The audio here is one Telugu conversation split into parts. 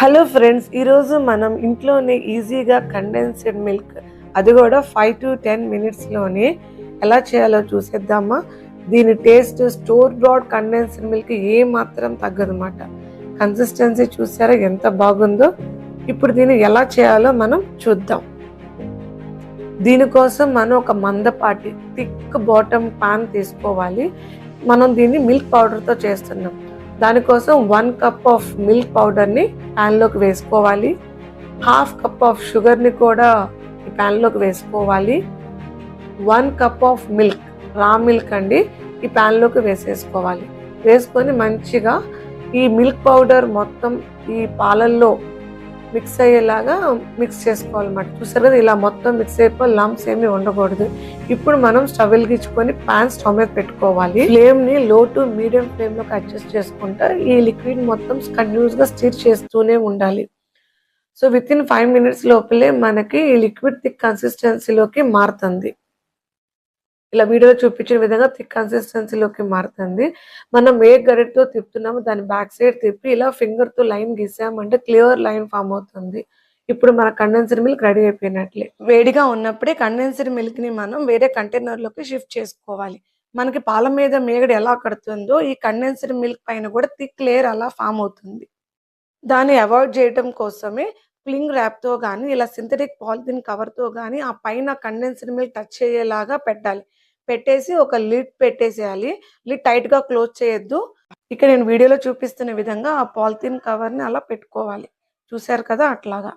హలో ఫ్రెండ్స్, ఈరోజు మనం ఇంట్లోనే ఈజీగా కండెన్స్డ్ మిల్క్, అది కూడా 5 to 10 మినిట్స్లోనే ఎలా చేయాలో చూసేద్దామా. దీని taste store bought condensed milk ఏ మాత్రం తగ్గదన్నమాట. కన్సిస్టెన్సీ చూసారా ఎంత బాగుందో. ఇప్పుడు దీన్ని ఎలా చేయాలో మనం చూద్దాం. దీనికోసం మనం ఒక మందపాటి థిక్ బాటమ్ పాన్ తీసుకోవాలి. మనం దీన్ని మిల్క్ పౌడర్తో చేస్తున్నాం. దానికోసం 1 కప్ ఆఫ్ మిల్క్ పౌడర్ని ప్యాన్లోకి వేసుకోవాలి. హాఫ్ కప్ ఆఫ్ షుగర్ని కూడా ఈ ప్యాన్లోకి వేసుకోవాలి. 1 కప్ ఆఫ్ మిల్క్, రా మిల్క్ అండి, ఈ ప్యాన్లోకి వేసేసుకోవాలి. వేసుకొని మంచిగా ఈ మిల్క్ పౌడర్ మొత్తం ఈ పాలల్లో మిక్స్ అయ్యేలాగా మిక్స్ చేసుకోవాలన్నమాట. చూసారు కదా, ఇలా మొత్తం మిక్స్ అయిపోయి లంప్స్ ఏమీ ఉండకూడదు. ఇప్పుడు మనం స్టవ్ వెలిగించుకొని పాన్ స్టవ్ మీద పెట్టుకోవాలి. ఫ్లేమ్ ని లో టు మీడియం ఫ్లేమ్ లోకి అడ్జస్ట్ చేసుకుంటా ఈ లిక్విడ్ మొత్తం కంటిన్యూస్ గా స్టిర్ చేస్తూనే ఉండాలి. సో విత్ ఇన్ 5 minutes లోపలే మనకి ఈ లిక్విడ్ థిక్ కన్సిస్టెన్సీలోకి మారుతుంది. ఇలా వీడియోలో చూపించిన విధంగా థిక్ కన్సిస్టెన్సీలోకి మారుతుంది. మనం ఏ గరిటతో తిప్పుతున్నామో దాని బ్యాక్ సైడ్ తిప్పి ఇలా ఫింగర్ తో లైన్ గీసామంటే క్లియర్ లైన్ ఫామ్ అవుతుంది. ఇప్పుడు మన కండెన్సర్ మిల్క్ రెడీ అయిపోయినట్లే. వేడిగా ఉన్నప్పుడే కండెన్సర్ మిల్క్ ని మనం వేరే కంటైనర్ లోకి షిఫ్ట్ చేసుకోవాలి. మనకి పాల మీద మేగడ ఎలా కడుతుందో ఈ కండెన్సర్ మిల్క్ పైన కూడా థిక్ లేయర్ అలా ఫామ్ అవుతుంది. దాన్ని అవాయిడ్ చేయడం కోసమే క్లింగ్ ర్యాప్తో కానీ ఇలా సింథటిక్ పాలిథిన్ కవర్తో కానీ ఆ పైన కండెన్స్డ్ మిల్క్ టచ్ అయ్యేలాగా పెట్టాలి. పెట్టేసి ఒక లిడ్ పెట్టేసేయాలి. లిడ్ టైట్గా క్లోజ్ చేయొద్దు. ఇక్కడ నేను వీడియోలో చూపిస్తున్న విధంగా ఆ పాలిథిన్ కవర్ని అలా పెట్టుకోవాలి. చూసారు కదా, అట్లాగా.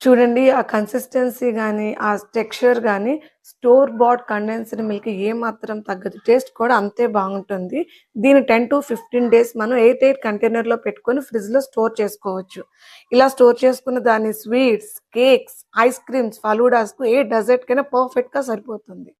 చూడండి, ఆ కన్సిస్టెన్సీ కానీ ఆ టెక్స్చర్ కానీ స్టోర్ బాట్ కండెన్స్డ్ మిల్క్ ఏ మాత్రం తగ్గదు. టేస్ట్ కూడా అంతే బాగుంటుంది. దీని 10 to 15 days మనం ఎయిర్ కంటైనర్లో పెట్టుకొని ఫ్రిడ్జ్లో స్టోర్ చేసుకోవచ్చు. ఇలా స్టోర్ చేసుకున్న దాన్ని స్వీట్స్, కేక్స్, ఐస్ క్రీమ్స్, ఫలూడాస్కు ఏ డెజర్ట్కైనా పర్ఫెక్ట్గా సరిపోతుంది.